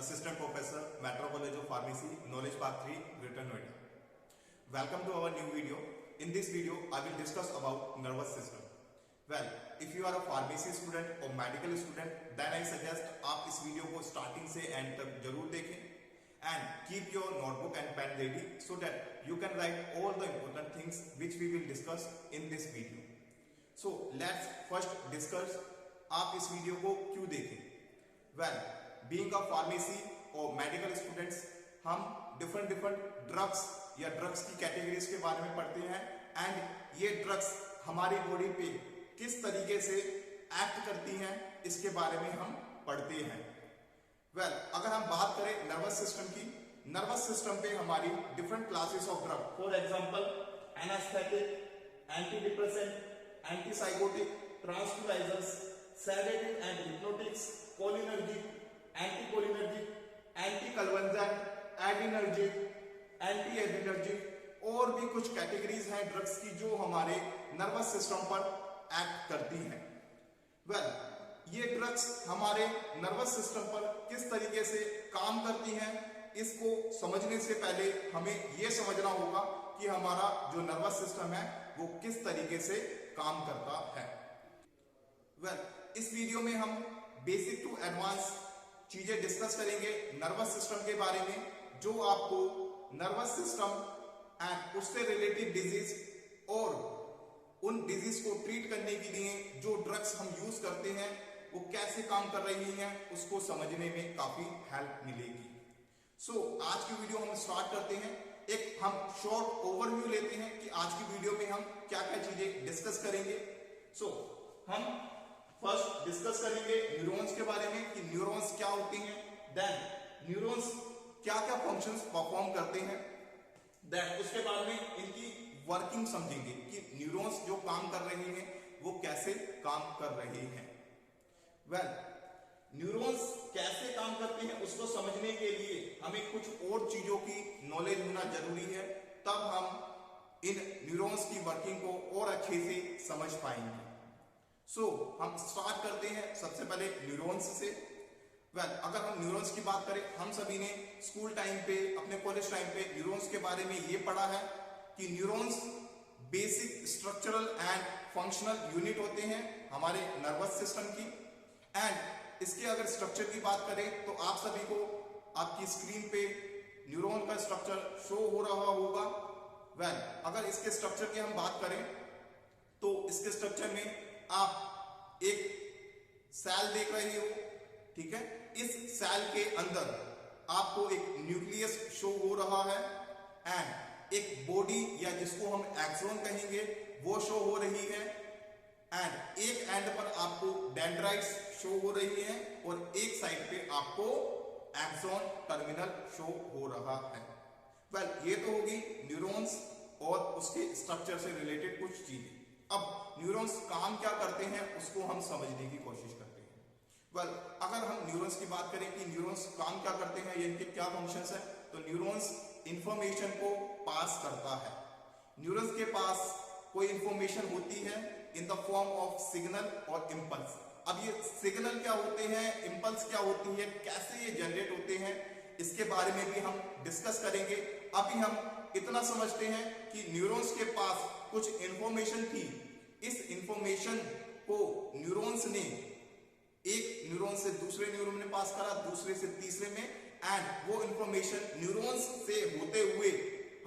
Assistant Professor, Metro College of Pharmacy, Knowledge Park 3, Greater Noida. Welcome to our new video. In this video, I will discuss about nervous system. Well, if you are a pharmacy student or medical student, then I suggest आप इस video को starting से and तक जरूर देखें and keep your notebook and pen ready so that you can write all the important things which we will discuss in this video. So let's first discuss आप इस video को क्यों देखें. Well, being a pharmacy or medical students, हम different drugs या drugs की categories के बारे में पढ़ते हैं एंड ये ड्रग्स हमारी बॉडी पे किस तरीके से एक्ट करती हैं इसके बारे में हम पढ़ते हैं. वेल, अगर हम बात करें नर्वस सिस्टम की, नर्वस सिस्टम पे हमारी different classes of drug, for example anaesthetic, antidepressant, antipsychotic, tranquillisers, sedative and hypnotics, cholinergic, anticholinergic, anticonvulsant, adrenergic, anti adrenergic और भी कुछ कैटेगरीज हैं ड्रग्स की जो हमारे नर्वस सिस्टम पर एक्ट करती हैं. वेल, ये ड्रग्स हमारे नर्वस सिस्टम पर किस तरीके से काम करती हैं इसको समझने से पहले हमें यह समझना होगा कि हमारा जो नर्वस सिस्टम है वो किस तरीके से काम करता है. वेल, इस वीडियो में हम बेसिक टू एडवांस चीजें डिस्कस करेंगे नर्वस सिस्टम के बारे में, जो आपको नर्वस सिस्टम एंड उससे रिलेटेड डिजीज और उन डिजीज को ट्रीट करने के लिए जो ड्रग्स हम यूज करते हैं वो कैसे काम कर रही हैं उसको समझने में काफी हेल्प मिलेगी. सो आज की वीडियो हम स्टार्ट करते हैं. एक हम शॉर्ट ओवरव्यू लेते हैं कि आज की वीडियो में हम क्या क्या चीजें डिस्कस करेंगे. सो हम फर्स्ट डिस्कस करेंगे न्यूरॉन्स के बारे में कि न्यूरॉन्स क्या होते हैं, देन न्यूरॉन्स क्या क्या फंक्शंस परफॉर्म करते हैं, देन उसके बाद में इनकी वर्किंग समझेंगे कि न्यूरॉन्स जो काम कर रहे हैं वो कैसे काम कर रहे हैं. वेल, न्यूरॉन्स कैसे काम करते हैं उसको समझने के लिए हमें कुछ और चीजों की नॉलेज होना जरूरी है, तब हम इन न्यूरॉन्स की वर्किंग को और अच्छे से समझ पाएंगे. सो हम स्टार्ट करते हैं सबसे पहले न्यूरॉन्स से. वेल, अगर हम न्यूरॉन्स की बात करें, हम सभी ने स्कूल टाइम पे, अपने कॉलेज टाइम पे न्यूरॉन्स के बारे में ये पढ़ा है कि neurons basic structural and functional unit होते हैं हमारे नर्वस सिस्टम की. एंड इसके अगर स्ट्रक्चर की बात करें तो आप सभी को आपकी स्क्रीन पे न्यूरॉन का स्ट्रक्चर शो हो रहा होगा. वेल, अगर इसके स्ट्रक्चर की हम बात करें तो इसके स्ट्रक्चर में आप एक सेल देख रहे हो, ठीक है. इस सेल के अंदर आपको एक न्यूक्लियस शो हो रहा है एंड एक बॉडी या जिसको हम एक्सॉन कहेंगे वो शो हो रही है एंड एक एंड पर आपको डेंड्राइट्स शो हो रही है और एक साइड पे आपको एक्सॉन टर्मिनल शो हो रहा है. वेल, ये तो होगी न्यूरॉन्स और उसके स्ट्रक्चर से रिलेटेड कुछ चीजें. अब न्यूरॉन्स काम क्या करते हैं उसको हम समझने की कोशिश करते हैं. वेल, अगर हम न्यूरॉन्स की बात करें कि न्यूरॉन्स काम क्या करते हैं या इनके क्या फंक्शंस है, तो न्यूरॉन्स इंफॉर्मेशन को पास करता है. न्यूरॉन्स के पास कोई इंफॉर्मेशन होती है in the form of signal और इंपल्स. अब ये सिग्नल क्या होते हैं, इंपल्स क्या होती है, कैसे ये जनरेट होते हैं, इसके बारे में भी हम डिस्कस करेंगे. अभी हम इतना समझते हैं कि न्यूरॉन्स के पास कुछ इंफॉर्मेशन थी. इस इंफॉर्मेशन को न्यूरॉन्स ने एक न्यूरॉन से दूसरे न्यूरॉन में पास करा, दूसरे से तीसरे में, एंड वो इंफॉर्मेशन न्यूरॉन्स से होते हुए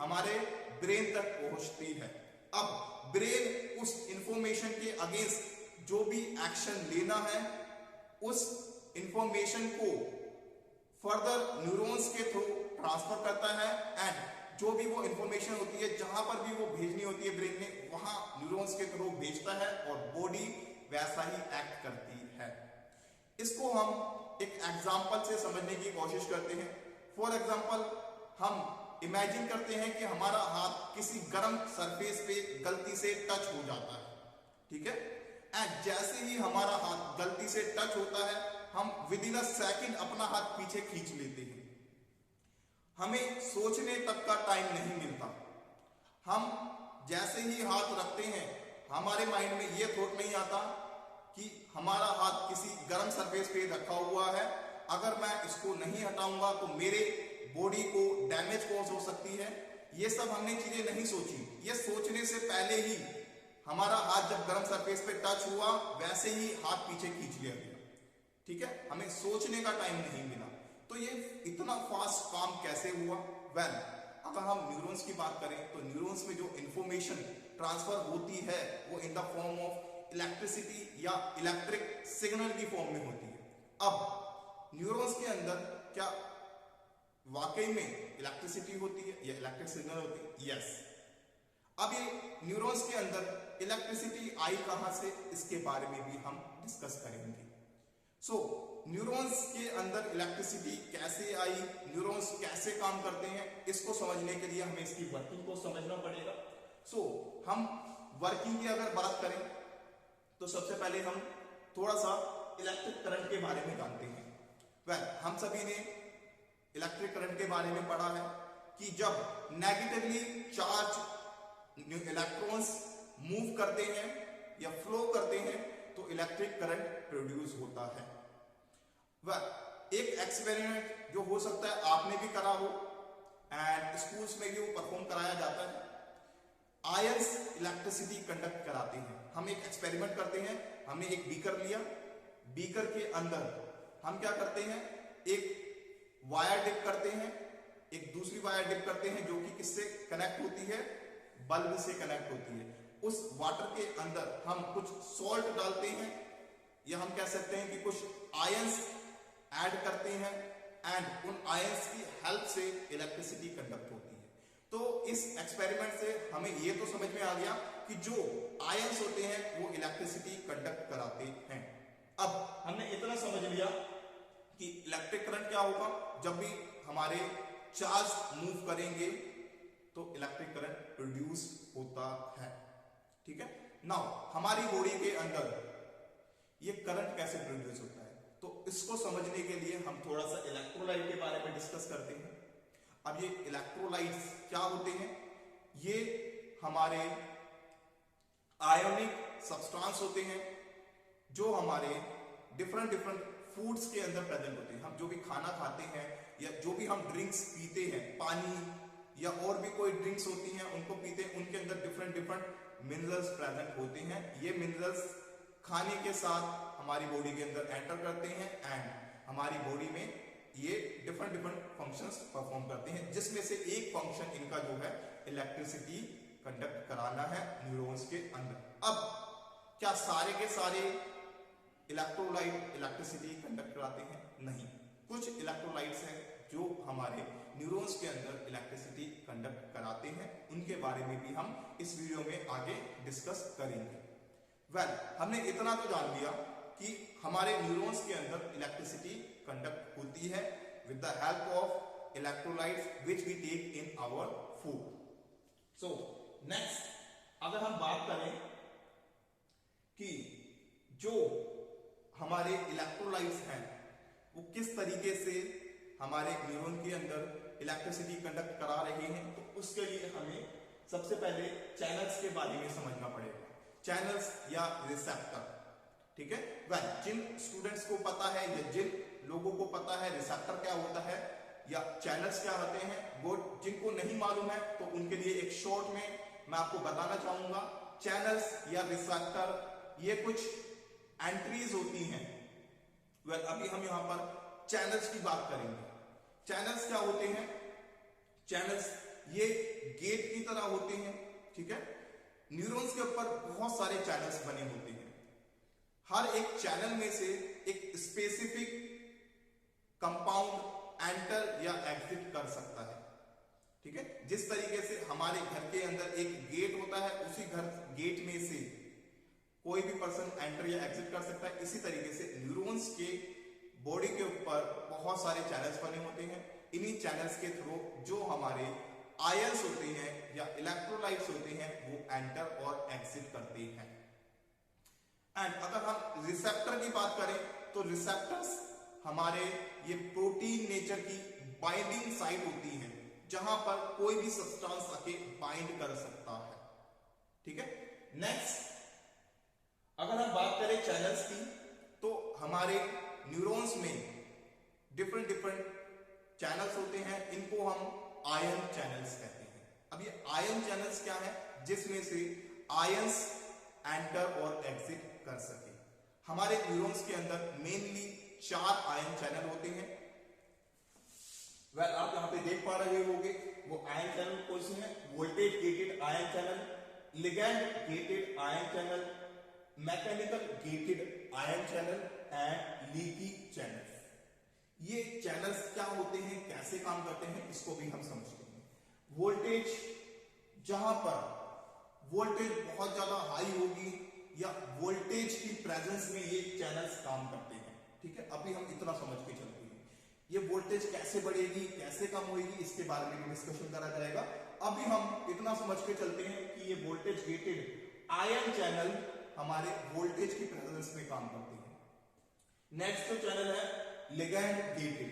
हमारे ब्रेन तक पहुंचती है. अब ब्रेन उस इंफॉर्मेशन के अगेंस्ट जो भी एक्शन लेना है उस इंफॉर्मेशन को फर्दर न्यूरॉन्स के थ्रू ट्रांसफर करता है एंड जो भी वो इंफॉर्मेशन होती है जहां पर भी वो भेजनी होती है ब्रेन में वहां न्यूरॉन्स के थ्रू भेजता है और बॉडी वैसा ही एक्ट करती है. इसको हम एक एग्जांपल से समझने की कोशिश करते हैं. फॉर एग्जांपल, हम इमेजिन करते हैं कि हमारा हाथ किसी गर्म सरफेस पे गलती से टच हो जाता है, ठीक है. एंड जैसे ही हमारा हाथ गलती से टच होता है हम विद इन अ सेकंड अपना हाथ पीछे खींच लेते हैं. हमें सोचने तक का टाइम नहीं मिलता. हम जैसे ही हाथ रखते हैं हमारे माइंड में यह थॉट नहीं आता कि हमारा हाथ किसी गर्म सरफेस पे रखा हुआ है, अगर मैं इसको नहीं हटाऊंगा तो मेरे बॉडी को डैमेज कॉज हो सकती है। ये सब हमने चीजें नहीं सोची। ये सोचने से पहले ही हमारा हाथ जब गर्म सरफेस पे टच हुआ वैसे ही हाथ पीछे खींच लिया गया। ठीक है, हमें सोचने का टाइम नहीं मिला। तो ये इतना फास्ट काम कैसे हुआ? वेल, अगर हम न्यूरॉन्स की बात करें तो न्यूरॉन्स में जो इंफॉर्मेशन ट्रांसफर होती है वो in the form of electricity या इलेक्ट्रिक सिग्नल की फॉर्म में होती है। अब न्यूरॉन्स के अंदर क्या वाकई में इलेक्ट्रिसिटी होती है या इलेक्ट्रिक सिग्नल होती है? यस। अब ये न्यूरॉन्स के अंदर इलेक्ट्रिसिटी आई कहां से, इसके बारे में भी हम डिस्कस करेंगे। सो न्यूरॉन्स के अंदर इलेक्ट्रिसिटी कैसे आई, न्यूरॉन्स कैसे काम करते हैं, इसको समझने के लिए हमें इसकी वर्किंग को समझना पड़ेगा। सो हम वर्किंग की अगर बात करें तो सबसे पहले हम थोड़ा सा इलेक्ट्रिक करंट के बारे में जानते हैं। वेल, हम सभी ने इलेक्ट्रिक करंट के बारे में पढ़ा है कि जब नेगेटिवली चार्ज इलेक्ट्रॉन्स मूव करते हैं या फ्लो करते हैं तो इलेक्ट्रिक करंट प्रोड्यूस होता है। वह एक एक्सपेरिमेंट जो हो सकता है आपने भी करा हो एंड स्कूल्स में भी वो परफॉर्म कराया जाता है। आयंस इलेक्ट्रिसिटी कंडक्ट कराते हैं। हम एक एक्सपेरिमेंट करते हैं। हमने एक बीकर लिया, बीकर के अंदर हम क्या करते हैं, एक वायर डिप करते हैं, एक दूसरी वायर डिप करते हैं जो कि किससे कनेक्ट होती है, बल्ब से कनेक्ट होती है। उस वाटर के अंदर हम कुछ सॉल्ट डालते हैं या हम कह सकते हैं कि कुछ आयंस ऐड करते हैं एंड उन आयंस की हेल्प से इलेक्ट्रिसिटी कंडक्ट होती है। तो इस एक्सपेरिमेंट से हमें ये तो समझ में आ गया कि जो आयंस होते हैं वो इलेक्ट्रिसिटी कंडक्ट कराते हैं। अब हमने इतना समझ लिया कि इलेक्ट्रिक करंट क्या होगा, जब भी हमारे चार्ज मूव करेंगे तो इलेक्ट्रिक करंट प्रोड्यूस होता है। ठीक है, नाउ हमारी बॉडी के अंदर ये करंट कैसे प्रोड्यूस होता है, तो इसको समझने के लिए हम थोड़ा सा इलेक्ट्रोलाइट के बारे में डिस्कस करते हैं। अब ये इलेक्ट्रोलाइट्स क्या होते हैं? ये हमारे आयोनिक सब्सटेंस होते हैं जो हमारे डिफरेंट फूड्स के अंदर प्रेजेंट होते हैं। हम जो भी खाना खाते हैं या जो भी हम ड्रिंक्स पीते हैं, पानी या और भी कोई ड्रिंक्स होती हैं उनको पीते हैं, उनके अंदर डिफरेंट मिनरल्स प्रेजेंट होते हैं। ये मिनरल्स खाने के साथ हमारी बॉडी के अंदर एंटर करते हैं एंड हमारी बॉडी में ये डिफरेंट फंक्शंस परफॉर्म करते हैं, जिसमें से एक फंक्शन इनका जो है इलेक्ट्रिसिटी कंडक्ट कराना है न्यूरॉन्स के अंदर। अब क्या सारे के सारे इलेक्ट्रोलाइट इलेक्ट्रिसिटी कंडक्ट कराते हैं? नहीं, कुछ इलेक्ट्रोलाइट्स हैं जो हमारे न्यूरॉन्स के अंदर इलेक्ट्रिसिटी कंडक्ट कराते हैं। उनके बारे में भी हम इस वीडियो में आगे डिस्कस करेंगे। वेल, हमने इतना तो जान लिया कि हमारे न्यूरॉन्स के अंदर इलेक्ट्रिसिटी कंडक्ट होती है with the help of electrolytes which we take in our food. So next अगर हम बात करें कि जो हमारे इलेक्ट्रोलाइट्स हैं वो किस तरीके से हमारे न्यूरॉन के अंदर इलेक्ट्रिसिटी कंडक्ट करा रहे हैं, तो उसके लिए हमें सबसे पहले चैनल्स के बारे में समझना पड़ेगा। चैनल्स या रिसेप्टर। ठीक है, वेल, जिन स्टूडेंट्स को पता है या जिन लोगों को पता है रिसेप्टर क्या होता है या चैनल्स क्या होते हैं, वो जिनको नहीं मालूम है तो उनके लिए एक शॉर्ट में मैं आपको बताना चाहूंगा। चैनल्स या रिसेप्टर ये कुछ एंट्रीज होती हैं। वेल, अभी हम यहां पर चैनल्स की बात करेंगे। चैनल्स क्या होते हैं? चैनल्स ये गेट की तरह होते हैं। ठीक है, न्यूरॉन्स के ऊपर बहुत सारे चैनल्स बने होते हैं। हर एक चैनल में से एक स्पेसिफिक कंपाउंड एंटर या एग्जिट कर सकता है। ठीक है, जिस तरीके से हमारे घर के अंदर एक गेट होता है, उसी घर गेट में से कोई भी पर्सन एंटर या एग्जिट कर सकता है, इसी तरीके से न्यूरॉन्स के बॉडी के ऊपर बहुत सारे चैनल्स बने होते हैं। इन्हीं चैनल्स के थ्रू जो हमारे आयंस होते हैं या इलेक्ट्रोलाइट्स होते हैं वो एंटर और एग्जिट करते हैं। एंड अगर हम रिसेप्टर की बात करें तो रिसेप्टर्स हमारे ये प्रोटीन नेचर की बाइंडिंग साइट होती है जहां पर कोई भी सब्सटेंस आके बाइंड कर सकता है। ठीक है, नेक्स्ट अगर हम बात करें चैनल्स की तो हमारे न्यूरॉन्स में डिफरेंट डिफरेंट चैनल्स होते हैं, इनको हम आयन चैनल्स कहते हैं। अब ये आयन चैनल्स क्या है? जिसमें से आयंस एंटर और एग्जिट कर सके। हमारे न्यूरॉन्स के अंदर मेनली 4 आयन चैनल होते हैं। वेल आप यहां पे देख पा रहे होंगे वो आयन चैनल कौन से हैं? Voltage gated ion channel, ligand gated ion channel, mechanical gated ion channel and leaky channel. ये चैनल्स क्या होते हैं, कैसे काम करते हैं, इसको भी हम समझते हैं। वोल्टेज, जहां पर वोल्टेज बहुत ज्यादा हाई होगी या वोल्टेज की प्रेजेंस में ये चैनल्स काम करते हैं। ठीक है, अभी हम इतना समझ के चलते हैं। ये वोल्टेज कैसे बढ़ेगी, कैसे कम होगी, इसके बारे में भी डिस्कशन करा जाएगा। अभी हम इतना समझ के चलते हैं कि ये वोल्टेज गेटेड आयन चैनल हमारे वोल्टेज की प्रेजेंस में काम करते हैं। नेक्स्ट जो चैनल है लिगैंड गेटेड,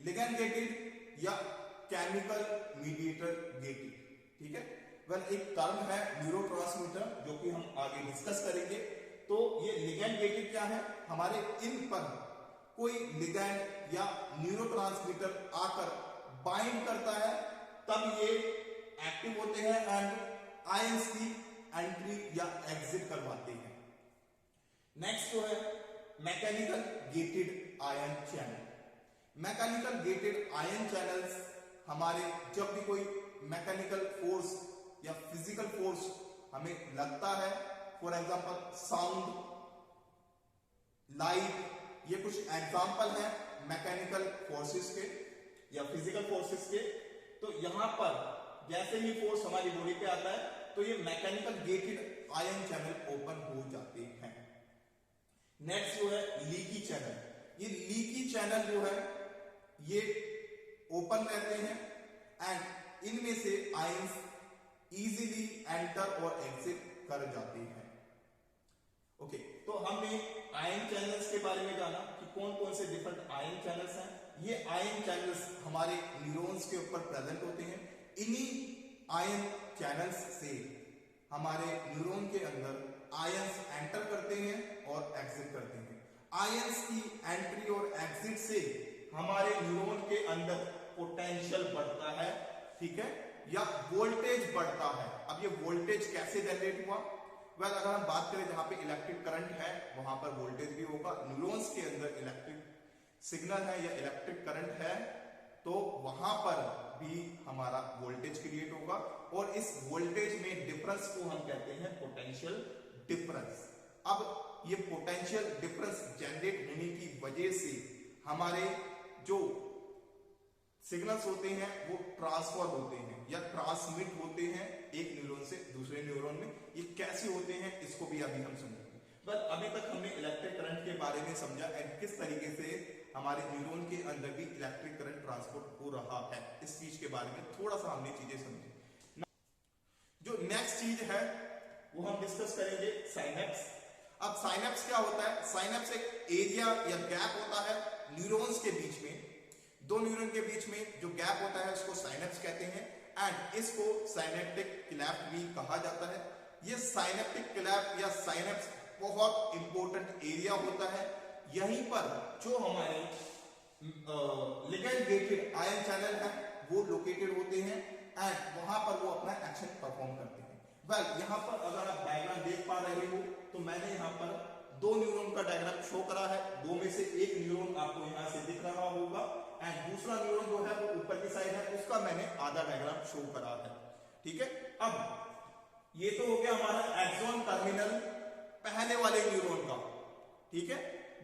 लिगैंड गेटेड या केमिकल मीडिएटर गेटेड। ठीक है, वेल एक टर्म है न्यूरोट्रांसमीटर जो कि हम आगे डिस्कस करेंगे। तो ये लिगैंड गेटेड क्या है? हमारे इन पर कोई लिगैंड या न्यूरोट्रांसमीटर आकर बाइंड करता है, तब ये एक्टिव होते हैं एंड आयंस की एंट्री या एग्जिट करवाते हैं। नेक्स्ट जो है mechanical gated ion channel. Mechanical gated ion channels हमारे जब भी कोई मैकेनिकल फोर्स या फिजिकल फोर्स हमें लगता है, फॉर एग्जांपल साउंड, लाइट, ये कुछ एग्जांपल है मैकेनिकल फोर्सेस के या फिजिकल फोर्सेस के। तो यहां पर जैसे ही फोर्स हमारी बॉडी पे आता है तो ये mechanical gated ion channel open हो जाते हैं। नेक्स्ट जो है लीकी चैनल। ये लीकी चैनल जो है ये ओपन रहते हैं एंड इनमें से आयंस इजीली एंटर और एग्जिट कर जाते हैं। ओके, तो हमने आयन चैनल्स के बारे में जाना कि कौन कौन से डिफरेंट आयन चैनल्स हैं। ये आयन चैनल्स हमारे न्यूरॉन्स के ऊपर प्रेजेंट होते हैं। इन्हीं आयन चैनल्स से हमारे न्यूरॉन के अंदर आयंस एंटर करते हैं और एग्जिट करते हैं। आयंस की एंट्री और एग्जिट से हमारे न्यूरॉन के अंदर पोटेंशियल बढ़ता है, ठीक है, या वोल्टेज बढ़ता है। अब ये वोल्टेज कैसे जनरेट हुआ? वेल अगर हम बात करें जहां पे इलेक्ट्रिक करंट है वहां पर वोल्टेज भी होगा। न्यूरॉन्स के अंदर इलेक्ट्रिक सिग्नल है या इलेक्ट्रिक करंट है तो वहां पर भी हमारा वोल्टेज क्रिएट होगा और इस वोल्टेज में डिफरेंस को हम कहते हैं पोटेंशियल डिफरेंस। अब ये पोटेंशियल डिफरेंस जनरेट होने की वजह से हमारे जो सिग्नल्स होते हैं वो ट्रांसफर होते हैं या ट्रांसमिट होते हैं एक न्यूरॉन से दूसरे न्यूरॉन में। ये कैसे होते हैं इसको भी अभी हम समझेंगे। बस अभी तक हमने इलेक्ट्रिक करंट के बारे में समझा एंड किस तरीके से हमारे न्यूरॉन के अंदर भी इलेक्ट्रिक करंट ट्रांसपोर्ट हो रहा है, इस चीज के बारे में थोड़ा सा हमने चीजें समझी। जो नेक्स्ट चीज है वो हम डिस्कस करेंगे साइनेप्स। अब साइनेप्स क्या होता है? साइनेप्स एक एरिया या गैप होता है न्यूरॉन्स के बीच में। दो न्यूरॉन के बीच में जो गैप होता है उसको साइनेप्स कहते हैं एंड इसको साइनेप्टिक क्लैफ्ट भी कहा जाता है। ये साइनेप्टिक क्लैफ्ट या साइनेप्स बहुत इंपॉर्टेंट एरिया होता है। यहीं पर जो हमारे लिगैंड गेटेड आयन चैनल है वो लोकेटेड होते हैं एंड वहां पर वो अपना एक्शन परफॉर्म करते हैं। वेल यहाँ पर अगर आप डायग्राम देख पा रहे हो तो मैंने यहाँ पर दो न्यूरॉन का डायग्राम शो करा है। दो में से एक न्यूरॉन आपको यहाँ से दिख रहा होगा एंड दूसरा न्यूरॉन जो है वो ऊपर की साइड है, उसका मैंने आधा डायग्राम शो करा है। ठीक है, अब ये तो हो गया हमारा एक्सॉन टर्मिनल पहले वाले न्यूरॉन का। ठीक है,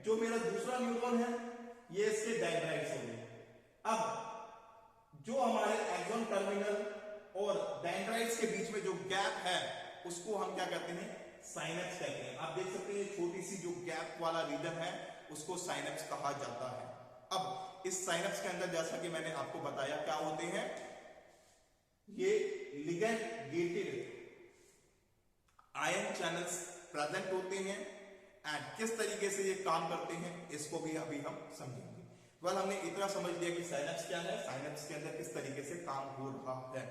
जो मेरा दूसरा न्यूरॉन है ये इसके डेंड्राइट्स हो गए। अब जो हमारे एक्सॉन टर्मिनल और डेंड्राइट्स के बीच में जो गैप है उसको हम क्या कहते हैं? साइनेप्स कहते हैं। आप देख सकते हैं छोटी सी जो गैप वाला रीजन है उसको साइनेप्स कहा जाता है। अब इस साइनेप्स के अंदर जैसा कि मैंने आपको बताया क्या होते हैं, ये ligand gated ion channels present होते हैं एंड किस तरीके से ये काम करते हैं इसको भी अभी हम समझेंगे। वेल हमने इतना समझ लिया कि साइनेप्स क्या है, साइनेप्स के अंदर किस तरीके से काम हो रहा है।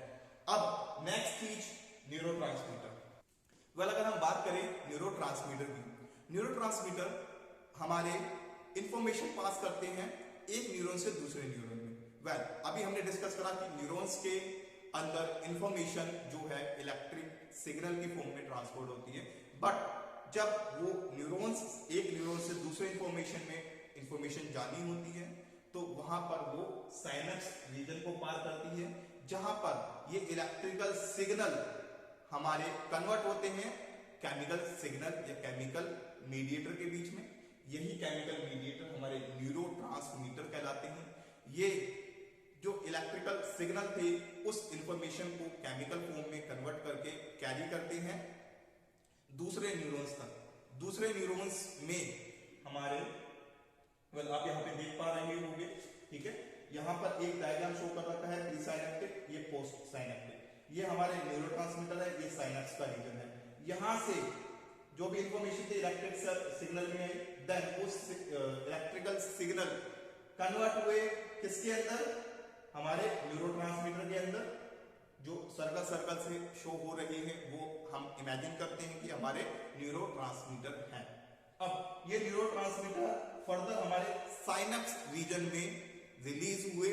अब नेक्स्ट चीज न्यूरोट्रांसमीटर। वेल अगर हम बात करें न्यूरोट्रांसमीटर की, न्यूरोट्रांसमीटर हमारे इंफॉर्मेशन पास करते हैं एक न्यूरॉन से दूसरे न्यूरॉन में। अभी हमने डिस्कस करा कि न्यूरॉन्स के अंदर इंफॉर्मेशन जो है इलेक्ट्रिक सिग्नल की फॉर्म में ट्रांसपोर्ट होती है, बट जब वो न्यूरॉन्स एक न्यूरॉन से दूसरे इंफॉर्मेशन जानी होती है तो वहां पर वो साइनेप्स रीजन को पार करती है, जहां पर ये इलेक्ट्रिकल सिग्नल हमारे कन्वर्ट होते हैं केमिकल सिग्नल या केमिकल मीडिएटर के बीच में। यही केमिकल मीडिएटर हमारे न्यूरोट्रांसमीटर कहलाते हैं। ये जो इलेक्ट्रिकल सिग्नल थे उस इंफॉर्मेशन को केमिकल फॉर्म में कन्वर्ट करके कैरी करते हैं दूसरे न्यूरॉन्स तक। दूसरे न्यूरॉन्स में हमारे आप यहाँ पे देख पा रहे होंगे, ठीक है, यहाँ पर एक डायग्राम शो कर रखा है, प्री साइनेप्टिक, ये पोस्ट साइनेप्टिक। ये हमारे न्यूरोट्रांसमीटर है, ये साइनेप्स का रीजन है। यहाँ से जो भी इंफॉर्मेशन थी इलेक्ट्रिक सिग्नल में आई, देन उस इलेक्ट्रिकल सिग्नल कन्वर्ट हुए किसके अंदर, हमारे न्यूरोट्रांसमीटर के अंदर। जो सर्कल सर्कल से शो हो रही है वो हम इमेजिन करते हैं कि हमारे न्यूरोट्रांसमीटर हैं। अब ये न्यूरोट्रांसमीटर फर्दर हमारे साइनेप्स रीजन में रिलीज हुए।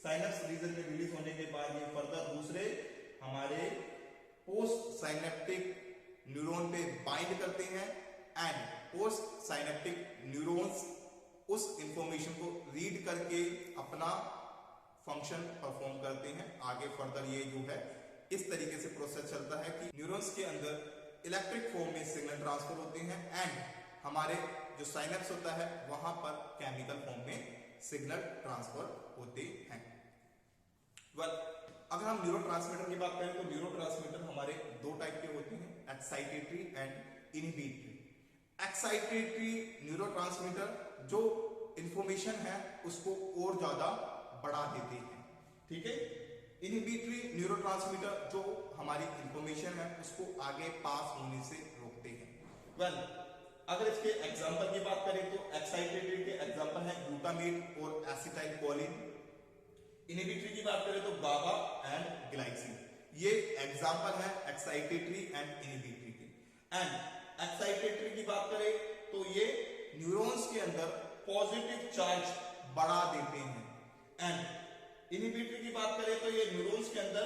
साइनेप्स रीजन में रिलीज होने के बाद ये फर्दर दूसरे हमारे पोस्ट साइनेप्टिक न्यूरॉन पे बाइंड करते हैं एंड पोस्ट साइनेप्टिक न्यूरॉन्स उस इंफॉर्मेशन को रीड करके अपना फंक्शन परफॉर्म करते हैं। आगे फर्दर ये जो है इस तरीके से प्रोसेस चलता है कि न्यूरॉन्स के अंदर इलेक्ट्रिक फॉर्म में सिग्नल ट्रांसफर होते हैं एंड हमारे जो साइनेप्स होता है वहां पर केमिकल फॉर्म में सिग्नल ट्रांसफर होते हैं। अगर हम न्यूरोट्रांसमीटर की बात करें तो न्यूरोट्रांसमीटर हमारे दो टाइप के होते हैं, excitatory and inhibitory. Excitatory neurotransmitter जो इंफॉर्मेशन है उसको और ज्यादा बढ़ा देते हैं, ठीक है। इनहिबिटरी न्यूरोट्रांसमीटर जो हमारी इंफॉर्मेशन है उसको आगे पास होने से रोकते हैं। अगर इसके एग्जांपल की बात करें तो एक्साइटेटरी के एग्जांपल है ग्लूटामेट और एसिटाइल कोलिन। इनहिबिटरी की बात करें तो गाबा एंड ग्लाइसिन। ये एग्जांपल है एक्साइटेटरी एंड इनहिबिटरी के। एंड एक्साइटेटरी की बात करें तो ये न्यूरॉन्स के अंदर पॉजिटिव चार्ज बढ़ा देते हैं एंड इनहिबिटरी की बात करें तो ये न्यूरॉन्स के अंदर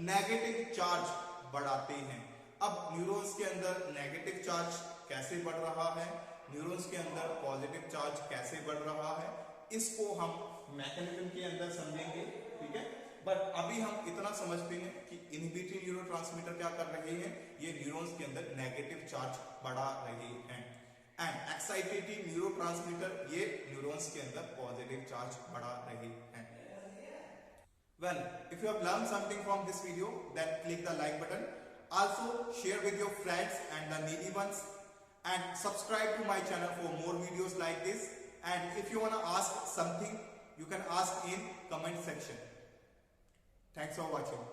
नेगेटिव चार्ज बढ़ाते हैं। अब न्यूरॉन्स के अंदर नेगेटिव चार्ज कैसे बढ़ रहा है, न्यूरॉन्स के अंदर पॉजिटिव चार्ज कैसे बढ़ रहा है, इसको हम मैकेनिज्म के अंदर समझेंगे, ठीक है। बट अभी हम इतना समझते हैं कि इनहिबिटरी न्यूरोट्रांसमीटर क्या कर रहे हैं, ये न्यूरॉन्स के अंदर नेगेटिव चार्ज बढ़ा रहे हैं एंड एक्साइटेटरी न्यूरोट्रांसमीटर ये न्यूरॉन्स के अंदर पॉजिटिव चार्ज बढ़ा रहे हैं। If you have learned something from this video, then click the like button. Also share with your friends and the needy ones and subscribe to my channel for more videos like this. And if you want to ask something, you can ask in comment section. Thanks for watching.